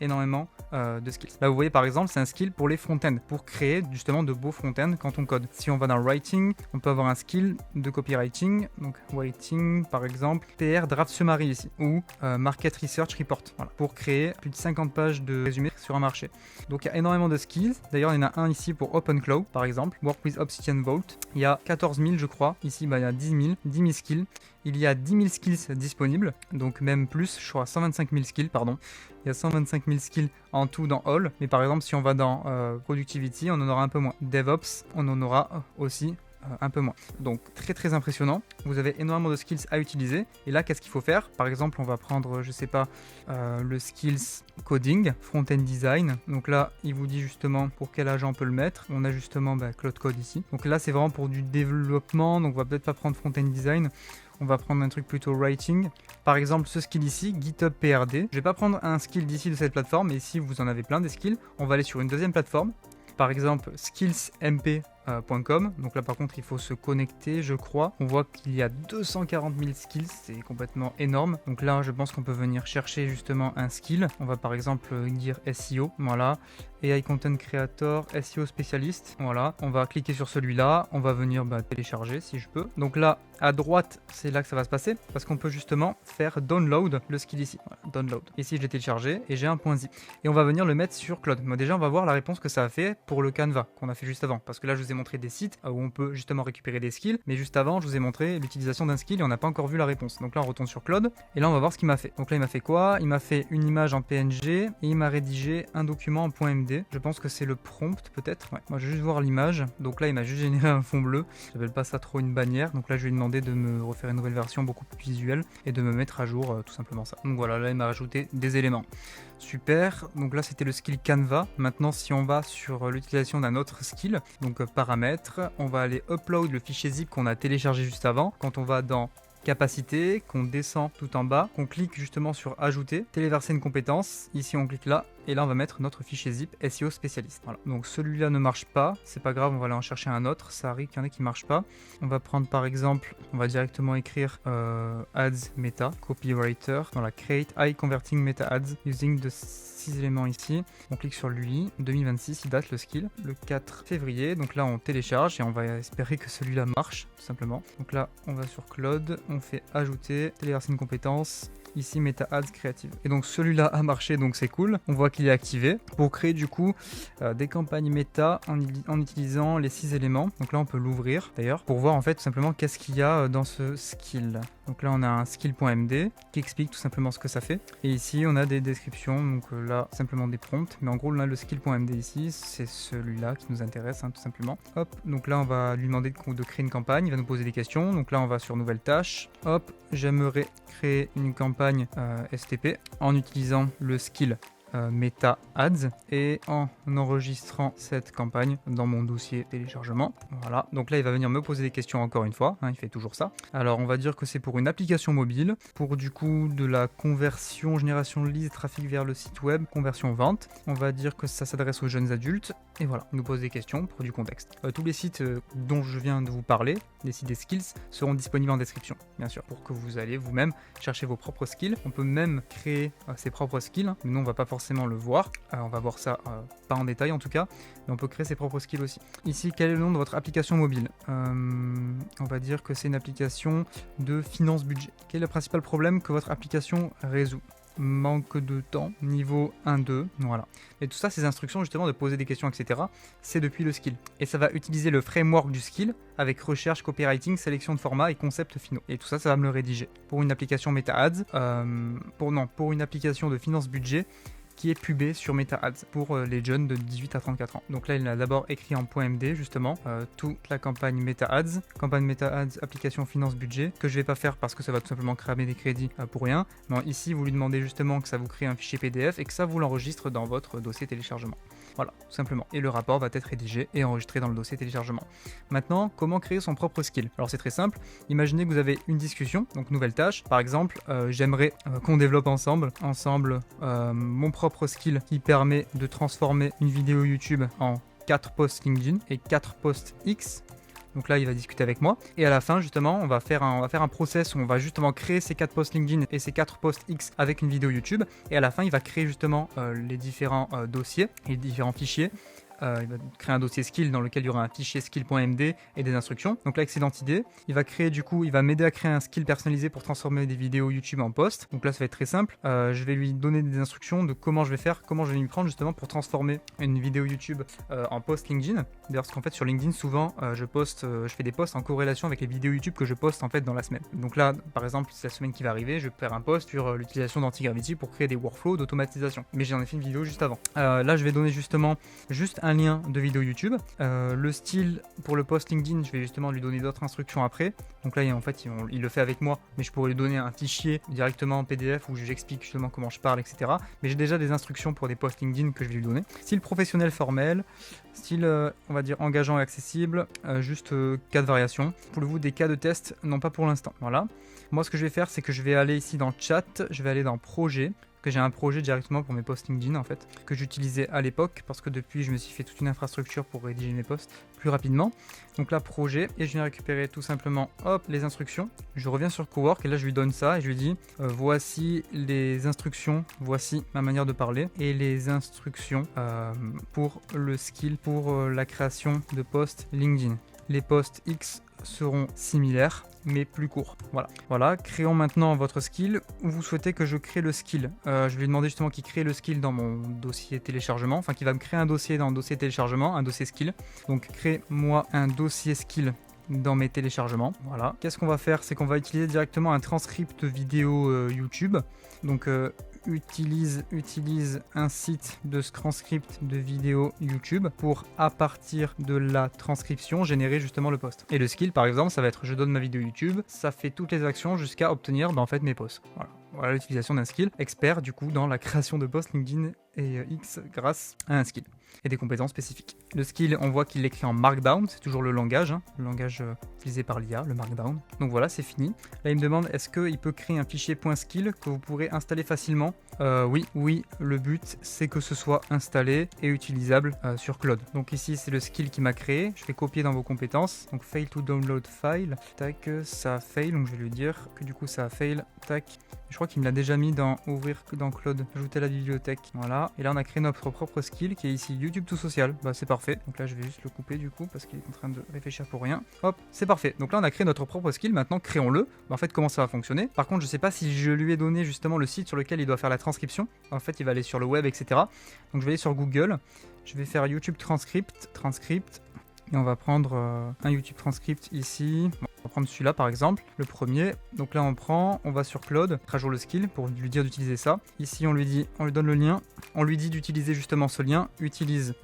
de skills. Là, vous voyez par exemple, c'est un skill pour les front-end, pour créer justement de beaux front-end quand on code. Si on va dans writing, on peut avoir un skill de copywriting, donc writing par exemple, PR Draft Summary ici, ou Market Research Report, voilà, pour créer plus de 50 pages de résumé sur un marché. Donc il y a énormément de skills. D'ailleurs, il y en a un ici pour OpenClaw par exemple, Work with Obsidian Vault. Il y a 14 000 je crois. Ici, il y a 10 000 skills. Il y a 10 000 skills disponibles, donc même plus, je crois 125 000 skills, pardon. Il y a 125 000 skills en tout dans All, mais par exemple si on va dans Productivity, on en aura un peu moins. DevOps, on en aura aussi un peu moins. Donc très impressionnant. Vous avez énormément de skills à utiliser. Et là, qu'est-ce qu'il faut faire? Par exemple, on va prendre, je sais pas, le skills coding, front-end design. Donc là, il vous dit justement pour quel agent on peut le mettre. On a justement Cloud Code ici. Donc là, c'est vraiment pour du développement. Donc on va peut-être pas prendre front-end design. On va prendre un truc plutôt writing. Par exemple, ce skill ici, GitHub PRD. Je vais pas prendre un skill d'ici de cette plateforme, mais ici vous en avez plein des skills. On va aller sur une deuxième plateforme. Par exemple, skillsmp.com. Donc là par contre il faut se connecter, je crois. On voit qu'il y a 240 000 skills, c'est complètement énorme. Donc là je pense qu'on peut venir chercher justement un skill. On va par exemple dire SEO, voilà. AI Content Creator, SEO spécialiste, voilà. On va cliquer sur celui-là, on va venir télécharger si je peux. Donc là à droite c'est là que ça va se passer parce qu'on peut justement faire download le skill ici. Voilà, download. Ici je l'ai téléchargé et j'ai un point zip. Et on va venir le mettre sur Claude. Moi, déjà on va voir la réponse que ça a fait pour le Canva qu'on a fait juste avant. Parce que là je vous ai montré des sites où on peut justement récupérer des skills. Mais juste avant je vous ai montré l'utilisation d'un skill et on n'a pas encore vu la réponse. Donc là on retourne sur Claude et là on va voir ce qu'il m'a fait. Donc là il m'a fait quoi? Il m'a fait une image en PNG et il m'a rédigé un document en .md. Je pense que c'est le prompt peut-être. Ouais. Moi je vais juste voir l'image. Donc là il m'a juste généré un fond bleu. J'appelle pas ça trop une bannière. Donc là je lui ai demandé de me refaire une nouvelle version beaucoup plus visuelle et de me mettre à jour tout simplement ça. Donc voilà, là il m'a rajouté des éléments. Super, donc là c'était le skill Canva. Maintenant si on va sur l'utilisation d'un autre skill, donc paramètres, on va aller upload le fichier zip qu'on a téléchargé juste avant. Quand on va dans capacité, qu'on descend tout en bas, qu'on clique justement sur ajouter, téléverser une compétence, ici on clique là, et là on va mettre notre fichier zip SEO spécialiste. Voilà. Donc celui-là ne marche pas, c'est pas grave, on va aller en chercher un autre, ça arrive qu'il y en a qui ne marchent pas. On va prendre par exemple, on va directement écrire ads meta, copywriter, dans la create high converting meta ads using the 6 éléments ici. On clique sur lui, 2026, il date le skill, le 4 février, donc là on télécharge et on va espérer que celui-là marche, tout simplement. Donc là on va sur Claude, on fait ajouter, téléverser une compétence, ici Meta Ads Creative. Et donc celui-là a marché, donc c'est cool. On voit qu'il est activé pour créer du coup des campagnes méta en utilisant les 6 éléments. Donc là on peut l'ouvrir d'ailleurs pour voir en fait tout simplement qu'est-ce qu'il y a dans ce skill. Donc là on a un skill.md qui explique tout simplement ce que ça fait. Et ici on a des descriptions, donc là simplement des prompts. Mais en gros là le skill.md ici, c'est celui-là qui nous intéresse tout simplement. Hop, donc là on va lui demander de créer une campagne, il va nous poser des questions. Donc là on va sur nouvelle tâche. Hop, j'aimerais créer une campagne STP en utilisant le skill Meta Ads et en enregistrant cette campagne dans mon dossier téléchargement. Voilà, donc là il va venir me poser des questions encore une fois, il fait toujours ça. Alors on va dire que c'est pour une application mobile, pour du coup de la conversion, génération de leads, trafic vers le site web, conversion vente. On va dire que ça s'adresse aux jeunes adultes et voilà, il nous pose des questions pour du contexte. Tous les sites dont je viens de vous parler, les sites des skills, seront disponibles en description, bien sûr, pour que vous allez vous-même chercher vos propres skills. On peut même créer ses propres skills, mais nous on va pas forcément le voir, on va voir ça pas en détail en tout cas, mais on peut créer ses propres skills aussi. Ici, quel est le nom de votre application mobile? On va dire que c'est une application de finance budget. Quel est le principal problème que votre application résout? Manque de temps, niveau 1-2, voilà. Et tout ça, ces instructions justement de poser des questions, etc., c'est depuis le skill. Et ça va utiliser le framework du skill avec recherche, copywriting, sélection de formats et concepts finaux. Et tout ça, ça va me le rédiger. Pour une application Meta Ads, pour une application de finance budget, qui est pubé sur Meta Ads pour les jeunes de 18 à 34 ans. Donc là, il a d'abord écrit en .md justement toute la campagne Meta Ads, application finance budget, que je vais pas faire parce que ça va tout simplement cramer des crédits pour rien. Mais ici, vous lui demandez justement que ça vous crée un fichier PDF et que ça vous l'enregistre dans votre dossier téléchargement. Voilà, tout simplement. Et le rapport va être rédigé et enregistré dans le dossier téléchargement. Maintenant, comment créer son propre skill? Alors c'est très simple. Imaginez que vous avez une discussion, donc nouvelle tâche. Par exemple, j'aimerais qu'on développe ensemble mon propre skill qui permet de transformer une vidéo YouTube en 4 posts LinkedIn et 4 posts X. Donc là, il va discuter avec moi. Et à la fin, justement, on va faire un process où on va justement créer ces 4 posts LinkedIn et ces 4 posts X avec une vidéo YouTube. Et à la fin, il va créer justement les différents dossiers et les différents fichiers. Il va créer un dossier skill dans lequel il y aura un fichier skill.md et des instructions. Donc là, excellente idée. Il va m'aider à créer un skill personnalisé pour transformer des vidéos YouTube en posts. Donc là, ça va être très simple. Je vais lui donner des instructions de comment je vais m'y prendre justement pour transformer une vidéo YouTube en post LinkedIn. D'ailleurs, parce qu'en fait, sur LinkedIn, souvent, je fais des posts en corrélation avec les vidéos YouTube que je poste en fait dans la semaine. Donc là, par exemple, c'est la semaine qui va arriver, je vais faire un post sur l'utilisation d'Antigravity pour créer des workflows d'automatisation. Mais j'en ai fait une vidéo juste avant. Là, je vais donner justement un lien de vidéo YouTube. Le style pour le post LinkedIn, je vais justement lui donner d'autres instructions après. Donc là, en fait, il le fait avec moi, mais je pourrais lui donner un fichier directement en PDF où j'explique justement comment je parle, etc. Mais j'ai déjà des instructions pour des posts LinkedIn que je vais lui donner. Style professionnel formel, style, on va dire, engageant et accessible, juste cas de variation. Pour le coup, des cas de test, non pas pour l'instant. Voilà. Moi, ce que je vais faire, c'est que je vais aller ici dans chat, je vais aller dans projet. Que j'ai un projet directement pour mes posts LinkedIn en fait, que j'utilisais à l'époque parce que depuis je me suis fait toute une infrastructure pour rédiger mes posts plus rapidement. Donc là projet, et je viens récupérer tout simplement les instructions. Je reviens sur Cowork et là je lui donne ça et je lui dis voici les instructions, voici ma manière de parler et les instructions pour le skill pour la création de posts LinkedIn. Les posts X seront similaires mais plus courts. Voilà, créons maintenant votre skill. Où vous souhaitez que je crée le skill. Je vais lui demander justement qu'il crée le skill dans mon dossier téléchargement, enfin qu'il va me créer un dossier dans le dossier téléchargement, un dossier skill. Donc crée-moi un dossier skill dans mes téléchargements. Voilà. Qu'est-ce qu'on va faire? C'est qu'on va utiliser directement un transcript vidéo YouTube. Donc utilise un site de transcript de vidéo YouTube pour, à partir de la transcription, générer justement le post. Et le skill, par exemple, ça va être je donne ma vidéo YouTube, ça fait toutes les actions jusqu'à obtenir en fait mes posts. Voilà l'utilisation d'un skill expert du coup dans la création de posts LinkedIn et X grâce à un skill et des compétences spécifiques. Le skill, on voit qu'il l'écrit en Markdown, c'est toujours le langage utilisé par l'IA, le Markdown. Donc voilà, c'est fini. Là, il me demande est-ce qu'il peut créer un fichier .skill que vous pourrez installer facilement. Oui, le but c'est que ce soit installé et utilisable sur Claude. Donc ici, c'est le skill qui m'a créé. Je vais copier dans vos compétences. Donc fail to download file. Tac, ça a fail. Donc je vais lui dire que du coup ça a fail. Tac. Je crois qu'il me l'a déjà mis dans ouvrir dans Claude, ajouter la bibliothèque. Voilà. Et là, on a créé notre propre skill qui est ici YouTube tout social. Bah, c'est parfait. Donc là, je vais juste le couper du coup parce qu'il est en train de réfléchir pour rien. Hop, c'est parfait. Donc là, on a créé notre propre skill. Maintenant, créons-le. Bah, en fait, comment ça va fonctionner? Par contre, je sais pas si je lui ai donné justement le site sur lequel il doit faire la transcription. En fait, il va aller sur le web, etc. Donc, je vais aller sur Google. Je vais faire YouTube transcript. Et on va prendre un YouTube transcript ici. On va prendre celui-là par exemple, le premier. Donc là on va sur Claude, mettre à jour le skill pour lui dire d'utiliser ça. Ici on lui donne le lien, on lui dit d'utiliser justement ce lien, utilise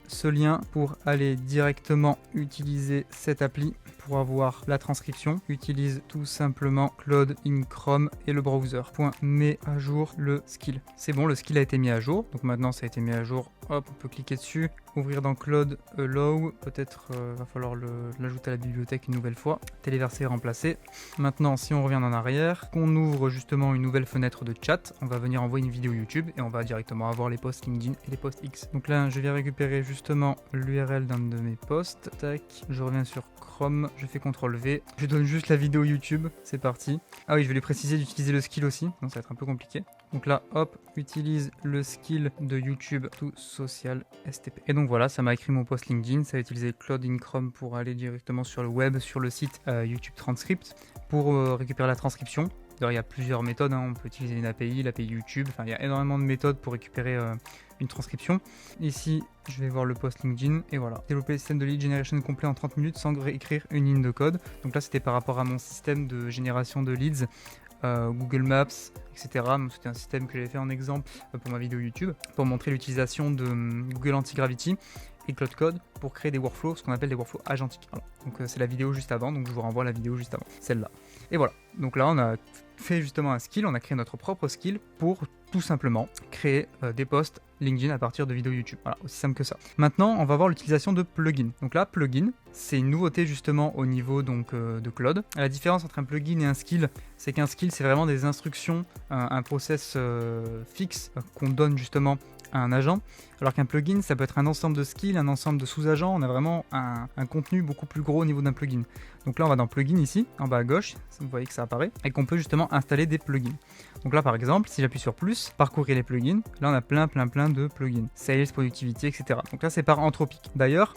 ce lien pour aller directement utiliser cette appli pour avoir la transcription. Utilise tout simplement Claude in Chrome et le browser. Mets à jour le skill. C'est bon, le skill a été mis à jour. Donc maintenant ça a été mis à jour. Hop, on peut cliquer dessus. Ouvrir dans Claude Allow. Peut-être va falloir l'ajouter à la bibliothèque une nouvelle fois. Téléverser et remplacer. Maintenant, si on revient en arrière, qu'on ouvre justement une nouvelle fenêtre de chat, on va venir envoyer une vidéo YouTube et on va directement avoir les posts LinkedIn et les posts X. Donc là, je viens récupérer justement l'URL d'un de mes posts. Tac, je reviens sur Chrome, je fais CTRL V, je donne juste la vidéo YouTube, c'est parti. Ah oui, je vais lui préciser d'utiliser le skill aussi, donc ça va être un peu compliqué. Donc là, hop, utilise le skill de YouTube tout social STP. Et donc voilà, ça m'a écrit mon post LinkedIn, ça a utilisé Claude in Chrome pour aller directement sur le web, sur le site YouTube Transcript, pour récupérer la transcription. D'ailleurs, il y a plusieurs méthodes, hein. On peut utiliser une API, l'API YouTube, enfin il y a énormément de méthodes pour récupérer une transcription. Ici, je vais voir le post LinkedIn et voilà. Développer le système de lead generation complet en 30 minutes sans réécrire une ligne de code. Donc là, c'était par rapport à mon système de génération de leads, Google Maps, etc. C'était un système que j'avais fait en exemple pour ma vidéo YouTube, pour montrer l'utilisation de Google Antigravity et Cloud Code pour créer des workflows, ce qu'on appelle des workflows agentiques. Voilà. Donc c'est la vidéo juste avant, donc je vous renvoie à la vidéo juste avant, celle-là. Et voilà, donc là on a fait justement un skill, on a créé notre propre skill pour tout simplement créer des posts LinkedIn à partir de vidéos YouTube. Voilà, aussi simple que ça. Maintenant, on va voir l'utilisation de plugins. Donc là, plugin, c'est une nouveauté justement au niveau donc, de Claude. La différence entre un plugin et un skill, c'est qu'un skill, c'est vraiment des instructions, un process fixe qu'on donne justement à un agent, alors qu'un plugin, ça peut être un ensemble de skills, un ensemble de sous-agents. On a vraiment un contenu beaucoup plus gros au niveau d'un plugin. Donc là, on va dans plugin ici, en bas à gauche, vous voyez que ça apparaît, et qu'on peut justement installer des plugins. Donc là, par exemple, si j'appuie sur plus, parcourir les plugins, là, on a plein de plugins. Sales, productivité, etc. Donc là, c'est par anthropique. D'ailleurs,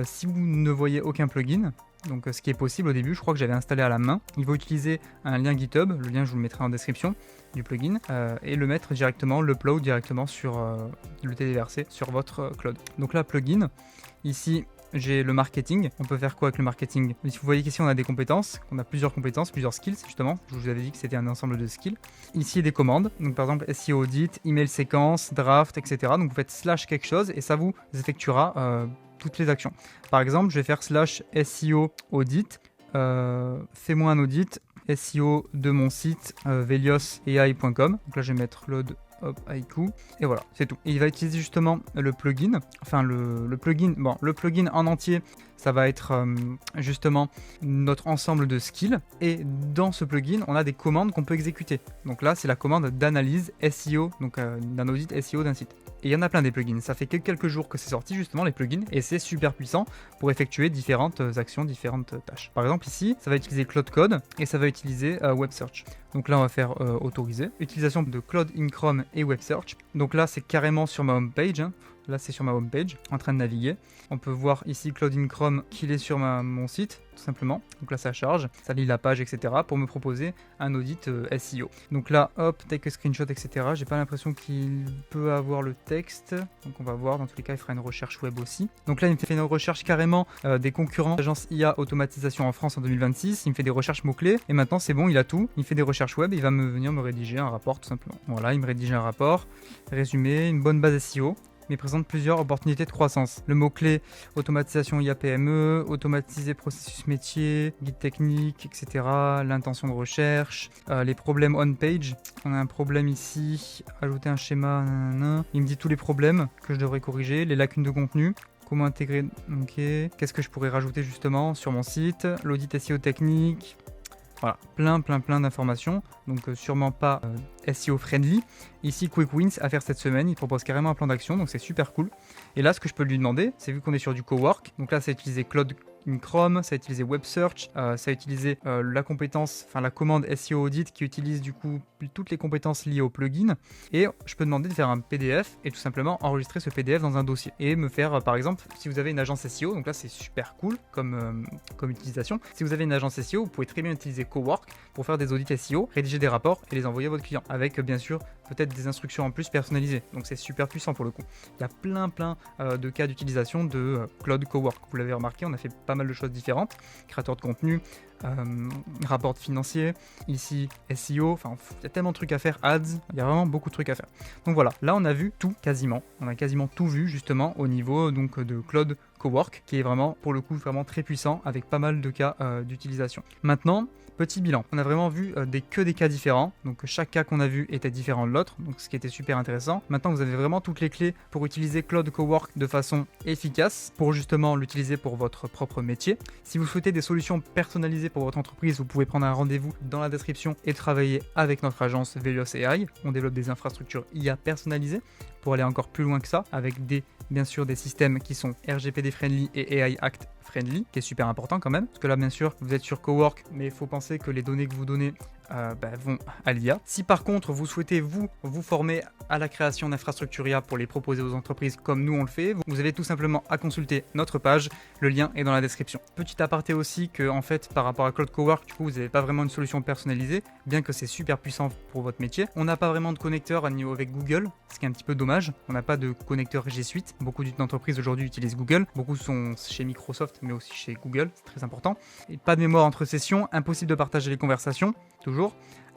si vous ne voyez aucun plugin, donc ce qui est possible au début, je crois que j'avais installé à la main, il faut utiliser un lien GitHub, le lien je vous le mettrai en description du plugin, et le mettre directement, l'upload directement sur le téléverser sur votre Claude. Donc là, plugin, ici j'ai le marketing. On peut faire quoi avec le marketing? Si vous voyez qu'ici on a des compétences, on a plusieurs compétences, plusieurs skills justement. Je vous avais dit que c'était un ensemble de skills. Ici il y a des commandes, donc par exemple SEO audit, email séquence, draft, etc. Donc vous faites slash quelque chose et ça vous effectuera toutes les actions. Par exemple, je vais faire slash SEO audit, fais-moi un audit SEO de mon site veliosai.com. Donc là je vais mettre load Haiku, et voilà, c'est tout. Et il va utiliser justement le plugin, enfin le plugin, bon, le plugin en entier, ça va être justement notre ensemble de skills, et dans ce plugin, on a des commandes qu'on peut exécuter. Donc là, c'est la commande d'analyse SEO, donc d'un audit SEO d'un site. Et il y en a plein des plugins, ça fait que quelques jours que c'est sorti justement les plugins, et c'est super puissant pour effectuer différentes actions, différentes tâches. Par exemple ici, ça va utiliser Cloud Code, et ça va utiliser Web Search. Donc là, on va faire autoriser. Utilisation de Claude in Chrome et Web Search. Donc là, c'est carrément sur ma home page. Hein. Là, c'est sur ma home page, en train de naviguer. On peut voir ici Claude in Chrome qu'il est sur mon site, tout simplement. Donc là, ça charge, ça lit la page, etc. pour me proposer un audit SEO. Donc là, hop, take a screenshot, etc. J'ai pas l'impression qu'il peut avoir le texte. Donc on va voir, dans tous les cas, il fera une recherche web aussi. Donc là, il me fait une recherche carrément des concurrents d'agence IA automatisation en France en 2026. Il me fait des recherches mots-clés. Et maintenant, c'est bon, il a tout. Il fait des recherches web et il va venir me rédiger un rapport, tout simplement. Voilà, il me rédige un rapport. Résumé, une bonne base SEO. Mais présente plusieurs opportunités de croissance. Le mot-clé automatisation IA PME, automatiser processus métier, guide technique, etc. L'intention de recherche, les problèmes on-page. On a un problème ici, ajouter un schéma, nanana. Il me dit tous les problèmes que je devrais corriger, les lacunes de contenu. Comment intégrer, ok. Qu'est-ce que je pourrais rajouter justement sur mon site, l'audit SEO technique. Voilà, plein d'informations, donc sûrement pas SEO friendly. Ici, Quick Wins à faire cette semaine, il propose carrément un plan d'action, donc c'est super cool. Et là, ce que je peux lui demander, c'est vu qu'on est sur du cowork, donc là, c'est utiliser Claude in Chrome, ça a utilisé Web Search, ça a utilisé la compétence, enfin la commande SEO Audit qui utilise du coup toutes les compétences liées au plugin. Et je peux demander de faire un PDF et tout simplement enregistrer ce PDF dans un dossier. Et me faire, par exemple, si vous avez une agence SEO, donc là c'est super cool comme utilisation. Si vous avez une agence SEO, vous pouvez très bien utiliser Cowork pour faire des audits SEO, rédiger des rapports et les envoyer à votre client. Avec bien sûr peut-être des instructions en plus personnalisées. Donc c'est super puissant pour le coup. Il y a plein de cas d'utilisation de Claude Cowork. Vous l'avez remarqué, on a fait pas mal de choses différentes. Créateur de contenu, rapport financier, ici SEO, enfin il y a tellement de trucs à faire, ads, il y a vraiment beaucoup de trucs à faire. Donc voilà, là on a vu tout quasiment, on a quasiment tout vu justement au niveau donc de Claude Cowork, qui est vraiment pour le coup vraiment très puissant avec pas mal de cas d'utilisation. Maintenant, petit bilan, on a vraiment vu que des cas différents, donc chaque cas qu'on a vu était différent de l'autre, donc ce qui était super intéressant. Maintenant vous avez vraiment toutes les clés pour utiliser Claude Cowork de façon efficace, pour justement l'utiliser pour votre propre métier. Si vous souhaitez des solutions personnalisées pour votre entreprise, vous pouvez prendre un rendez-vous dans la description et travailler avec notre agence Velios AI. On développe des infrastructures IA personnalisées pour aller encore plus loin que ça, avec bien sûr des systèmes qui sont RGPD friendly et AI Act friendly, qui est super important quand même, parce que là bien sûr vous êtes sur Cowork, mais il faut penser que les données que vous donnez vont à l'IA. Si par contre vous souhaitez vous former à la création d'infrastructures IA pour les proposer aux entreprises comme nous on le fait, vous avez tout simplement à consulter notre page, le lien est dans la description. Petit aparté aussi que en fait par rapport à Claude Cowork, du coup vous n'avez pas vraiment une solution personnalisée, bien que c'est super puissant pour votre métier. On n'a pas vraiment de connecteur à niveau avec Google, ce qui est un petit peu dommage. On n'a pas de connecteur G Suite. Beaucoup d'entreprises aujourd'hui utilisent Google, beaucoup sont chez Microsoft mais aussi chez Google, c'est très important. Et pas de mémoire entre sessions, impossible de partager les conversations, toujours.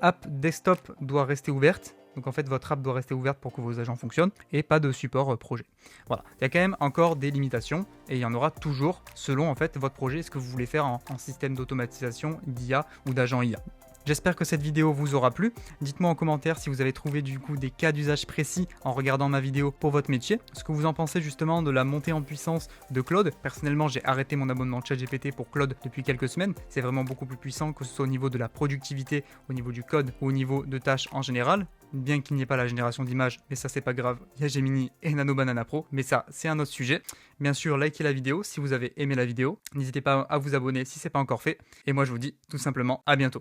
App desktop doit rester ouverte. Donc en fait, votre app doit rester ouverte pour que vos agents fonctionnent et pas de support projet. Voilà, il y a quand même encore des limitations et il y en aura toujours selon en fait votre projet, ce que vous voulez faire en système d'automatisation, d'IA ou d'agent IA. J'espère que cette vidéo vous aura plu. Dites-moi en commentaire si vous avez trouvé du coup des cas d'usage précis en regardant ma vidéo pour votre métier. Ce que vous en pensez justement de la montée en puissance de Claude. Personnellement, j'ai arrêté mon abonnement ChatGPT pour Claude depuis quelques semaines. C'est vraiment beaucoup plus puissant, que ce soit au niveau de la productivité, au niveau du code ou au niveau de tâches en général. Bien qu'il n'y ait pas la génération d'images, mais ça c'est pas grave, il y a Gemini et Nano Banana Pro, mais ça c'est un autre sujet. Bien sûr, likez la vidéo si vous avez aimé la vidéo, n'hésitez pas à vous abonner si c'est pas encore fait, et moi je vous dis tout simplement à bientôt.